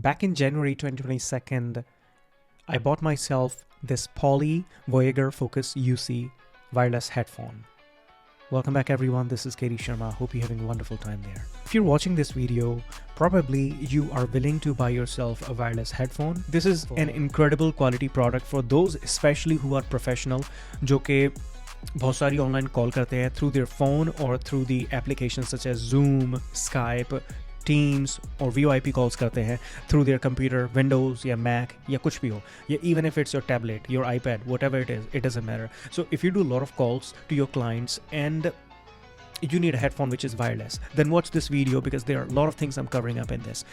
Back in January 2022, I bought myself this Poly Voyager Focus UC wireless headphone. Welcome back everyone, this is Katie Sharma. Hope you're having a wonderful time there. If you're watching this video, probably you are willing to buy yourself a wireless headphone. This is an incredible quality product for those especially who are professional, जो कि बहुत सारी online call करते हैं through their phone or through the applications such as Zoom, Skype, Teams और VoIP calls करते हैं through their computer, Windows या Mac या कुछ भी हो, या even if it's your tablet, your iPad, whatever it is, it doesn't matter. So if you do a lot of calls to your clients and you need a headphone which is wireless, then watch this video because there are a lot of things I'm covering up in this.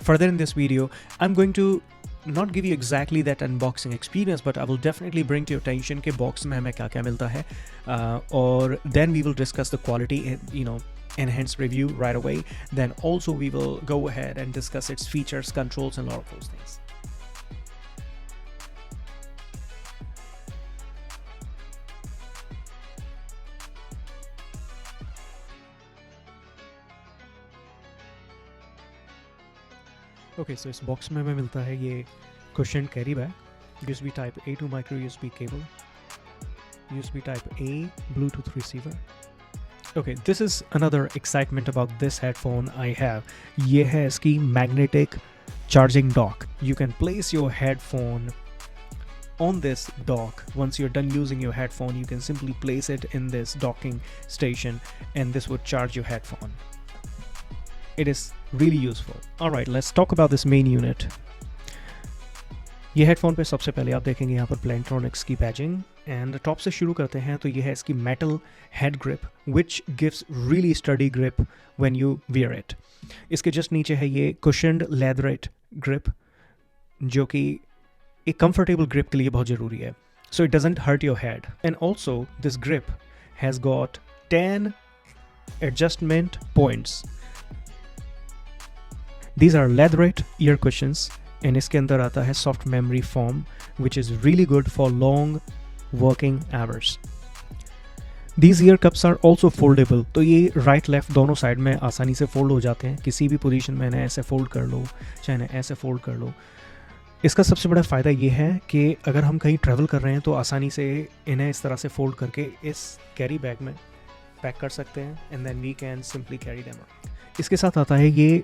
Further in this video, I'm going to not give you exactly that unboxing experience, but I will definitely bring to your attention कि box में हमें क्या क्या मिलता है, और then we will discuss the quality and enhanced review right away. Then also we will go ahead and discuss its features, controls and all of those things. Okay, so इस box में हमें मिलता है ये cushion carry bag, USB type A to micro USB cable, USB type A Bluetooth receiver. Okay, this is another excitement about this headphone I have. ये है इसकी magnetic charging dock. You can place your headphone on this dock. Once you're done using your headphone, you can simply place it in this docking station and this would charge your headphone. It is really useful. Alright, let's talk about this main unit. ये headphone पे सबसे पहले आप देखेंगे यहाँ पर Plantronics की patching, and top से शुरू करते हैं तो ये है इसकी metal head grip which gives really study grip when you wear it. इसके जस्ट नीचे है ये cushioned leatherette ग्रिप जो कि एक कंफर्टेबल ग्रिप के लिए बहुत ज़रूरी है, so it doesn't hurt your head. And also this grip has got 10 adjustment points. These are leatherette ear cushions and इसके अंदर आता है soft memory foam which is really good for long working hours. These ear cups are also foldable, तो ये right left दोनों side में आसानी से फोल्ड हो जाते हैं. किसी भी पोजीशन में इन्हें ऐसे फोल्ड कर लो, चाहे इन्हें ऐसे फोल्ड कर लो. इसका सबसे बड़ा फ़ायदा ये है कि अगर हम कहीं ट्रैवल कर रहे हैं तो आसानी से इन्हें इस तरह से फोल्ड करके इस कैरी बैग में पैक कर सकते हैं and then we can simply carry them. इसके साथ आता है ये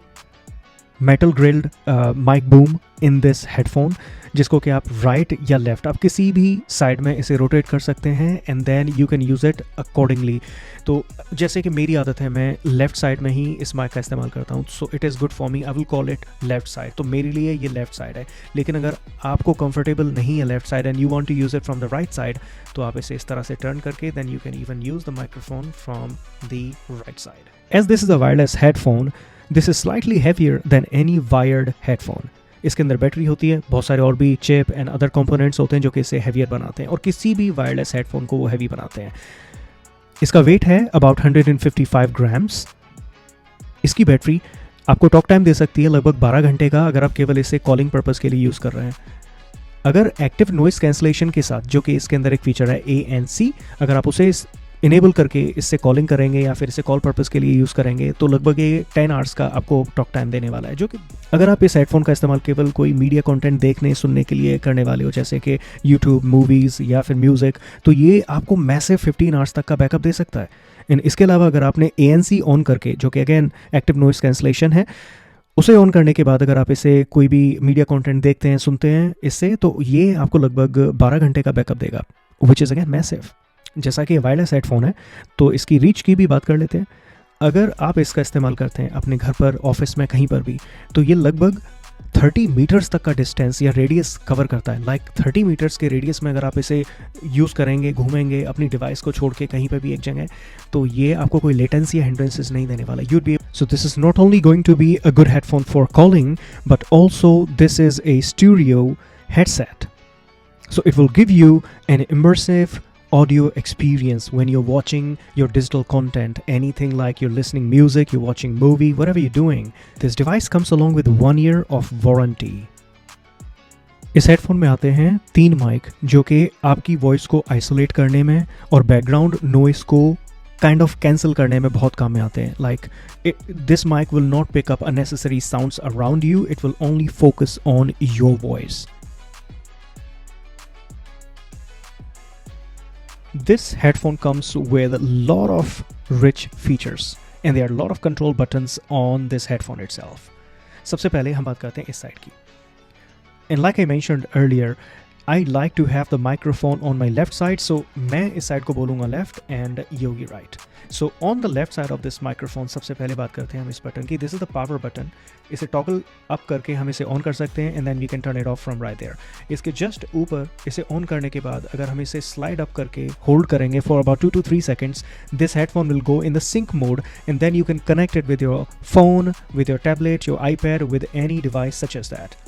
metal grilled mic boom in this headphone, जिसको कि आप राइट या लेफ्ट आप किसी भी साइड में इसे रोटेट कर सकते हैं and then you can use it accordingly. तो जैसे कि मेरी आदत है मैं लेफ़्ट साइड में ही इस माइक का इस्तेमाल करता हूँ, so it is good for me. I will call it left side. तो मेरे लिए ये लेफ्ट साइड है, लेकिन अगर आपको कंफर्टेबल नहीं है left side and you want to use it from the right side, तो आप इसे इस तरह से टर्न करके then you can even use the microphone from the right side. As this is a wireless headphone, this is slightly heavier than any wired headphone. इसके अंदर battery होती है, बहुत सारे और भी चिप एंड अदर कंपोनेंट्स होते हैं जो कि इसे हैवियर बनाते हैं और किसी भी वायरलेस हेडफोन को वो हैवी बनाते हैं. इसका वेट है अबाउट 155 ग्राम्स. इसकी बैटरी आपको टॉक टाइम दे सकती है लगभग 12 घंटे का अगर आप केवल इसे कॉलिंग पर्पज़ के लिए यूज़ कर रहे हैं. अगर एक्टिव नॉइस कैंसलेशन के साथ, जो कि इसके अंदर एक फीचर है ANC, अगर आप उसे इनेबल करके इससे कॉलिंग करेंगे या फिर इसे कॉल पर्पज़ के लिए यूज़ करेंगे तो लगभग ये 10 आवर्स का आपको टॉक टाइम देने वाला है. जो कि अगर आप इस हेडफोन का इस्तेमाल केवल कोई मीडिया कंटेंट देखने सुनने के लिए करने वाले हो, जैसे कि यूट्यूब, मूवीज़ या फिर म्यूज़िक, तो ये आपको मैसिव 15 आवर्स तक का बैकअप दे सकता है. इसके अलावा अगर आपने ANC ऑन करके, जो कि अगेन एक्टिव नॉइस कैंसलेशन है, उसे ऑन करने के बाद अगर आप इसे कोई भी मीडिया कंटेंट देखते हैं, सुनते हैं इससे, तो ये आपको लगभग 12 घंटे का बैकअप देगा, विच इज़ अगेन मैसिव. जैसा कि वायरलेस हेडफोन है तो इसकी रीच की भी बात कर लेते हैं. अगर आप इसका इस्तेमाल करते हैं अपने घर पर, ऑफिस में, कहीं पर भी, तो ये लगभग 30 मीटर्स तक का डिस्टेंस या रेडियस कवर करता है. लाइक 30 मीटर्स के रेडियस में अगर आप इसे यूज़ करेंगे, घूमेंगे अपनी डिवाइस को छोड़ के कहीं पर भी एक जगह, तो ये आपको कोई लेटेंसी या हिंड्रेंसेस नहीं देने वाला. You'd be so this is not only going to be a good headphone for calling, but also this is a stereo headset. So it will give you an immersive audio experience when you're watching your digital content, anything like you're listening music, you're watching movie, whatever you're doing. This device comes along with 1 year of warranty. इस headphone में आते हैं 3 mic जो कि आपकी voice को isolate करने में और बैकग्राउंड नॉइस को काइंड ऑफ कैंसिल करने में बहुत काम में आते हैं. Like this mic will not pick up unnecessary sounds around you, it will only focus on your voice. This headphone comes with a lot of rich features and there are a lot of control buttons on this headphone itself. सबसे पहले हम बात करते हैं इस side की. And like I mentioned earlier, I like to have the microphone on my left side, so मैं इस साइड को बोलूँगा left and Yogi right. So on the left side of this microphone सबसे पहले बात करते हैं हम इस बटन की. This is the power button. इसे टॉगल अप करके हम इसे ऑन कर सकते हैं and then we can turn it off from right there. इसके जस्ट ऊपर इसे ऑन करने के बाद अगर हम इसे स्लाइड अप करके होल्ड करेंगे for about 2 to 3 seconds, this headphone will go in the sync mode and then you can connect it with your phone, with your tablet, your iPad, with any device such as that.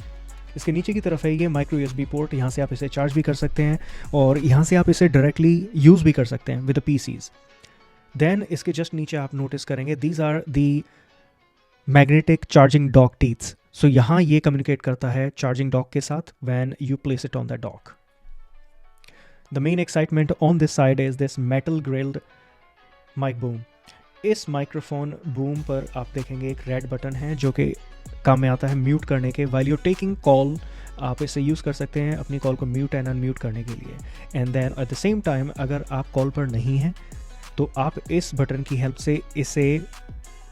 इसके नीचे की तरफ है ये micro USB port. यहाँ से आप इसे चार्ज भी कर सकते हैं और यहाँ से आप इसे डायरेक्टली यूज़ भी कर सकते हैं विद द PCs. देन इसके जस्ट नीचे आप नोटिस करेंगे these are the magnetic charging dock teeths. So यहाँ ये कम्युनिकेट करता है चार्जिंग डॉक के साथ when you place it on the dock. The main excitement on this side is this metal grilled mic boom. इस microphone boom पर आप देखेंगे एक रेड बटन है जो कि काम में आता है म्यूट करने के. वाइल यू टेकिंग कॉल आप इसे यूज़ कर सकते हैं अपनी कॉल को म्यूट एंड अनम्यूट करने के लिए. And then at the same time अगर आप कॉल पर नहीं हैं तो आप इस बटन की हेल्प से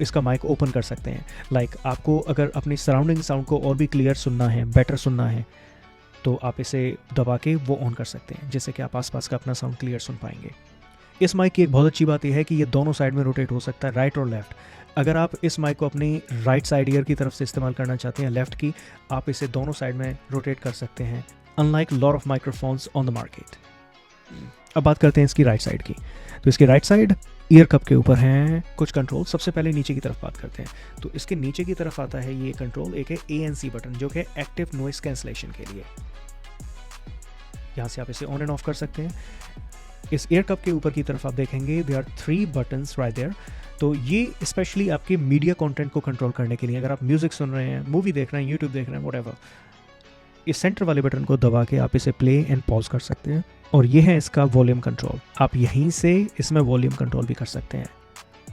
इसका माइक ओपन कर सकते हैं. लाइक आपको अगर अपनी सराउंडिंग साउंड को और भी क्लियर सुनना है, बेटर सुनना है, तो आप इसे दबा के वो ऑन कर सकते हैं जिससे कि आप आसपास का अपना साउंड क्लियर सुन पाएंगे. इस माइक की एक बहुत अच्छी बात यह है कि ये दोनों साइड में रोटेट हो सकता है, राइट और लेफ्ट. अगर आप इस माइक को अपनी राइट साइड ईयर की तरफ से इस्तेमाल करना चाहते हैं, लेफ्ट की, आप इसे दोनों साइड में रोटेट कर सकते हैं, unlike lot of microphones on the market. अब बात करते हैं इसकी राइट साइड की. तो इसकी राइट साइड ईयर कप के ऊपर हैं कुछ कंट्रोल. सबसे पहले नीचे की तरफ बात करते हैं. तो इसके नीचे की तरफ आता है ये कंट्रोल, एक है ANC बटन जो कि एक्टिव नॉइस कैंसलेशन के लिए. यहाँ से आप इसे ऑन एंड ऑफ कर सकते हैं. इस एयर कप के ऊपर की तरफ आप देखेंगे they are 3 buttons right there. तो ये स्पेशली आपके मीडिया कंटेंट को कंट्रोल करने के लिए, अगर आप म्यूजिक सुन रहे हैं, मूवी देख रहे हैं, यूट्यूब देख रहे हैं, व्हाटएवर, इस सेंटर वाले बटन को दबा के आप इसे प्ले एंड पॉज कर सकते हैं. और ये है इसका वॉल्यूम कंट्रोल. आप यहीं से इसमें वॉल्यूम कंट्रोल भी कर सकते हैं.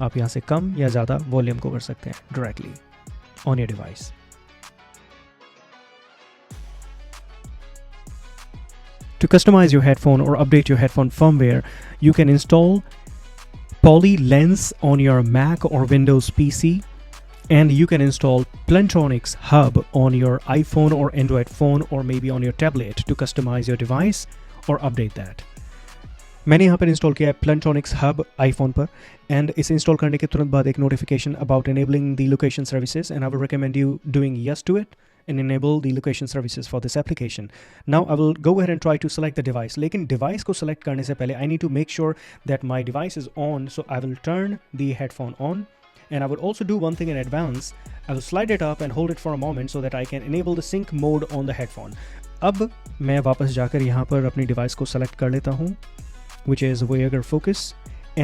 आप यहाँ से कम या ज़्यादा वॉल्यूम को कर सकते हैं directly on your device. To customize your headphone or update your headphone firmware, you can install Poly Lens on your Mac or Windows PC, and you can install Plantronics Hub on your iPhone or Android phone or maybe on your tablet to customize your device or update that. मैंने यहाँ पर install किया है Plantronics Hub iPhone पर, and इसे install करने के तुरंत बाद एक notification about enabling the location services, and I will recommend you doing yes to it and enable the location services for this application. Now I will go ahead and try to select the device. लेकिन device को select करने से पहले I need to make sure that my device is on, so I will turn the headphone on, and I will also do one thing in advance. I will slide it up and hold it for a moment so that I can enable the sync mode on the headphone. अब मैं वापस जाकर यहाँ पर अपनी device को select कर लेता हूँ, which is Voyager Focus,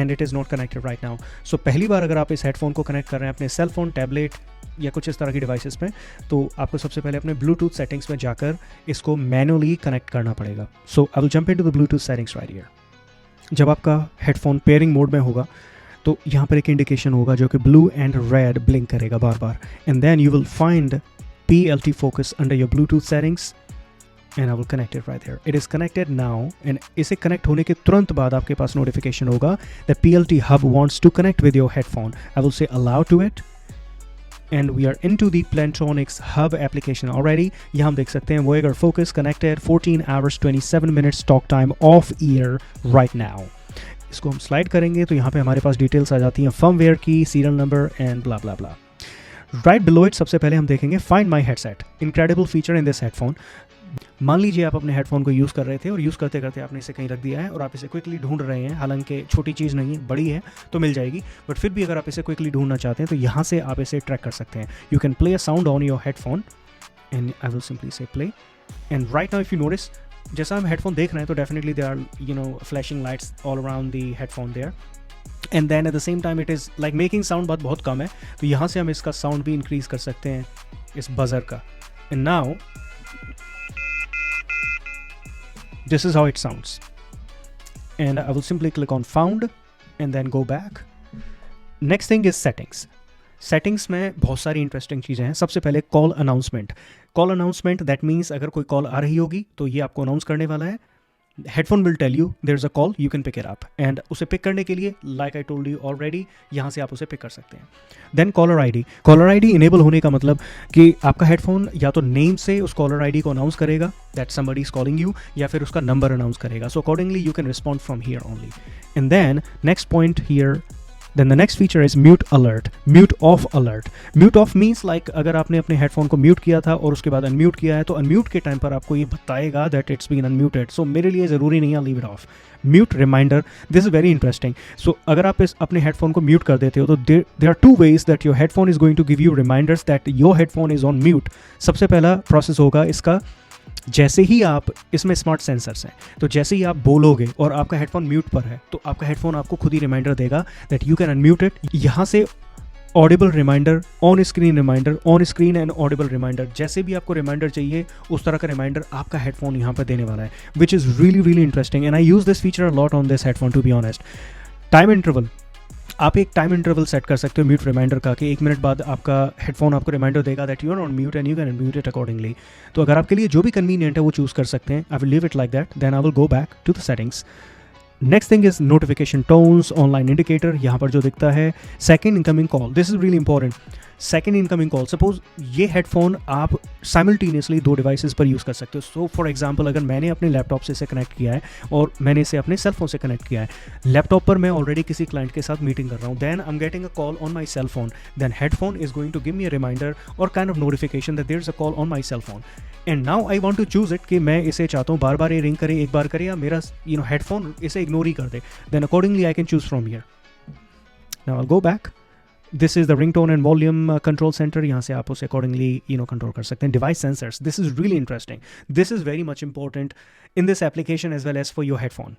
and it is not connected right now. So पहली बार अगर आप इस हेडफोन को कनेक्ट कर रहे हैं अपने सेल फोन, टैबलेट या कुछ इस तरह की डिवाइसेस पे, तो आपको सबसे पहले अपने ब्लूटूथ सेटिंग्स में जाकर इसको मैनुअली कनेक्ट करना पड़ेगा. So I will jump into the Bluetooth settings right here. जब आपका हेडफोन पेयरिंग मोड में होगा तो यहाँ पर एक इंडिकेशन होगा जो कि ब्लू एंड रेड ब्लिंक करेगा बार बार, and then you will find PLT focus under your Bluetooth settings, and I will connect it right here. It is connected now, and इसे कनेक्ट होने के तुरंत बाद आपके पास नोटिफिकेशन होगा that PLT Hub wants to connect with your headphone. I will say allow to it, and we are into the Plantronics Hub application already. यहाँ हम देख सकते हैं Voyager Focus connected, 14 hours 27 minutes talk time off ear right now. इसको हम slide करेंगे तो यहाँ पे हमारे पास डिटेल्स आ जाती हैं, फर्मवेयर की, serial number and blah blah blah. Right below it सबसे पहले हम देखेंगे find my headset. Incredible feature in this headphone. मान लीजिए आप अपने हेडफोन को यूज़ कर रहे थे और यूज़ करते करते आपने इसे कहीं रख दिया है और आप इसे क्विकली ढूंढ रहे हैं, हालांकि छोटी चीज़ नहीं है, बड़ी है तो मिल जाएगी, बट फिर भी अगर आप इसे क्विकली ढूंढना चाहते हैं तो यहाँ से आप इसे ट्रैक कर सकते हैं. You can play a sound on your headphone and I will simply say play. And right now if you notice, जैसा हम हेडफोन देख रहे हैं तो definitely they are flashing lights all around the headphone there, and then at the same time it is like making sound बहुत कम है, तो यहाँ से हम इसका साउंड भी इंक्रीज़ कर सकते हैं इस बजर का. And now this is how it sounds, and I will simply click on found and then go back. Next thing is settings. Settings में बहुत सारी इंटरेस्टिंग चीज़ें हैं. सबसे पहले कॉल अनाउंसमेंट दैट मीन्स अगर कोई कॉल आ रही होगी तो ये आपको अनाउंस करने वाला है. Headphone will tell you there is a call, you can pick it up, and उसे पिक करने के लिए like I told you already यहाँ से आप उसे पिक कर सकते हैं. देन कॉलर आईडी इनेबल होने का मतलब कि आपका हेडफोन या तो नेम से उस कॉलर आईडी को अनाउंस करेगा that somebody is calling you, या फिर उसका नंबर अनाउंस करेगा. So accordingly you can respond from here only. And then next point here, then the next feature is mute off alert. Mute off means like अगर आपने अपने headphone को mute किया था और उसके बाद अनम्यूट किया है तो अनम्यूट के टाइम पर आपको ये बताएगा that it's been unmuted. So मेरे लिए ज़रूरी नहीं है leave it off. Mute reminder, this is very interesting. So अगर आप अपने हेडफोन को म्यूट कर देते हो तो there are two ways that your headphone is going to give you reminders that your headphone is on mute. सबसे पहला प्रोसेस होगा इसका, जैसे ही आप, इसमें स्मार्ट सेंसर्स हैं, तो जैसे ही आप बोलोगे और आपका हेडफोन म्यूट पर है तो आपका हेडफोन आपको खुद ही रिमाइंडर देगा that you can unmute it. यहाँ से audible reminder, on screen and audible reminder, जैसे भी आपको रिमाइंडर चाहिए उस तरह का रिमाइंडर आपका हेडफोन यहाँ पर देने वाला है, which is really interesting and I use this feature a lot on this headphone to be honest. Time interval, आप एक टाइम इंटरवल सेट कर सकते हो म्यूट रिमाइंडर का कि 1 मिनट बाद आपका हेडफोन आपको रिमाइंडर देगा that you are on mute and you can unmute it accordingly. तो अगर आपके लिए जो भी कन्वीनियंट है वो चूज़ कर सकते हैं. I will leave it like that, then I will go back to the settings. Next thing is notification tones, online indicator, यहाँ पर जो दिखता है. Second incoming call, this is really important. Second incoming call, suppose ये headphone आप simultaneously 2 devices पर use कर सकते हो. सो फॉर एग्जांपल अगर मैंने अपने लैपटॉप से इसे कनेक्ट किया है और मैंने इसे अपने सेल फोन से कनेक्ट किया है, लैपटॉप पर मैं ऑलरेडी किसी क्लाइंट के साथ मीटिंग कर रहा हूँ, then I am getting a call on my cell phone, then headphone is going to give me a reminder और kind of notification that there is a call on my cell phone. And now I want to choose it कि मैं इसे चाहता हूँ बार बार ये ring करे, एक बार करे, या मेरा हेडफोन इसे इग्नोर ही कर दे. Then accordingly I can choose from here. Now I will go back. This is the ringtone and volume control center, यहाँ से आप उसे अकॉर्डिंगली कंट्रोल कर सकते हैं. Device sensors, this is really interesting, this is very much important in this application as well as for your headphone.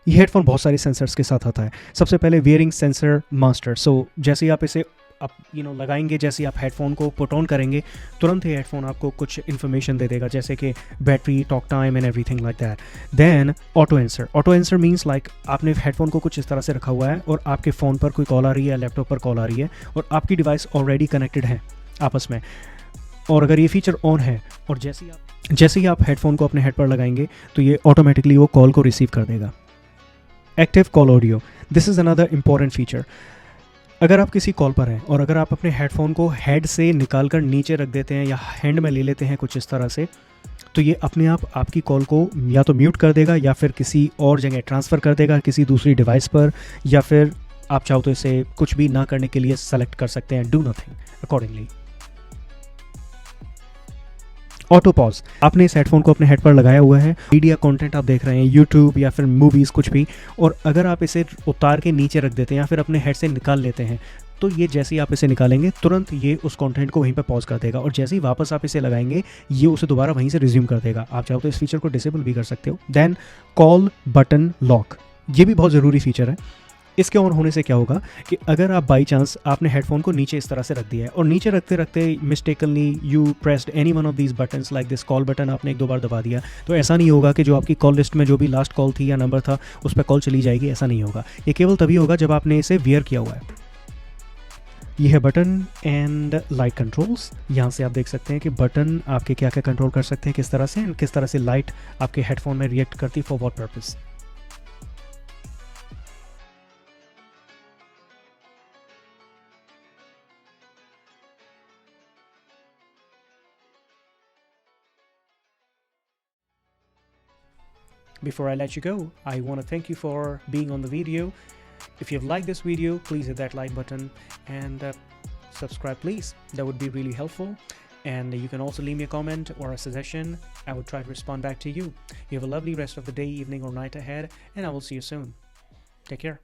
ये headphone बहुत सारे सेंसर्स के साथ आता है. सबसे पहले वियरिंग सेंसर मास्टर. सो जैसे ही आप इसे आप लगाएंगे, जैसे आप हेडफोन को पुट ऑन करेंगे तुरंत ही हेडफोन आपको कुछ इन्फॉर्मेशन दे देगा जैसे कि battery, talk time and everything like that. Then auto answer means like आपने हेडफोन को कुछ इस तरह से रखा हुआ है और आपके फ़ोन पर कोई कॉल आ रही है, लैपटॉप पर कॉल आ रही है और आपकी डिवाइस ऑलरेडी कनेक्टेड है आपस में, और अगर ये फीचर ऑन है और जैसे ही आप हेडफोन को अपने हेड पर लगाएंगे तो ये ऑटोमेटिकली वो कॉल को रिसीव कर देगा. Active call audio, this is another important feature. अगर आप किसी कॉल पर हैं और अगर आप अपने हेडफोन को हेड से निकाल कर नीचे रख देते हैं या हैंड में ले लेते हैं कुछ इस तरह से, तो ये अपने आप आपकी कॉल को या तो म्यूट कर देगा या फिर किसी और जगह ट्रांसफ़र कर देगा किसी दूसरी डिवाइस पर, या फिर आप चाहो तो इसे कुछ भी ना करने के लिए सेलेक्ट कर सकते हैं, do nothing accordingly. Auto pause, आपने इस हेडफोन को अपने हेड पर लगाया हुआ है, मीडिया कंटेंट आप देख रहे हैं, यूट्यूब या फिर मूवीज़ कुछ भी, और अगर आप इसे उतार के नीचे रख देते हैं या फिर अपने हेड से निकाल लेते हैं तो ये जैसे ही आप इसे निकालेंगे तुरंत ये उस कंटेंट को वहीं पर पॉज कर देगा और जैसे ही वापस आप इसे लगाएंगे ये उसे दोबारा वहीं से रिज्यूम कर देगा. आप चाहो तो इस फीचर को डिसेबल भी कर सकते हो. देन कॉल बटन लॉक, ये भी बहुत ज़रूरी फीचर है. इसके ऑन होने से क्या होगा कि अगर आप बाई चांस आपने हेडफोन को नीचे इस तरह से रख दिया है और नीचे रखते रखते mistakenly you pressed any one of these buttons like this call button, आपने 1-2 बार दबा दिया, तो ऐसा नहीं होगा कि जो आपकी कॉल लिस्ट में जो भी लास्ट कॉल थी या नंबर था उस पर कॉल चली जाएगी, ऐसा नहीं होगा. ये केवल तभी होगा जब आपने इसे वियर किया हुआ है. ये है बटन एंड लाइट कंट्रोल्स. यहाँ से आप देख सकते हैं कि बटन आपके क्या क्या कंट्रोल कर सकते हैं, किस तरह से, किस तरह से लाइट आपके हेडफोन में रिएक्ट करती, for what purpose. Before I let you go, I want to thank you for being on the video. If you've liked this video, please hit that like button and subscribe please. That would be really helpful. And you can also leave me a comment or a suggestion. I will try to respond back to you. You have a lovely rest of the day, evening or night ahead, and I will see you soon. Take care.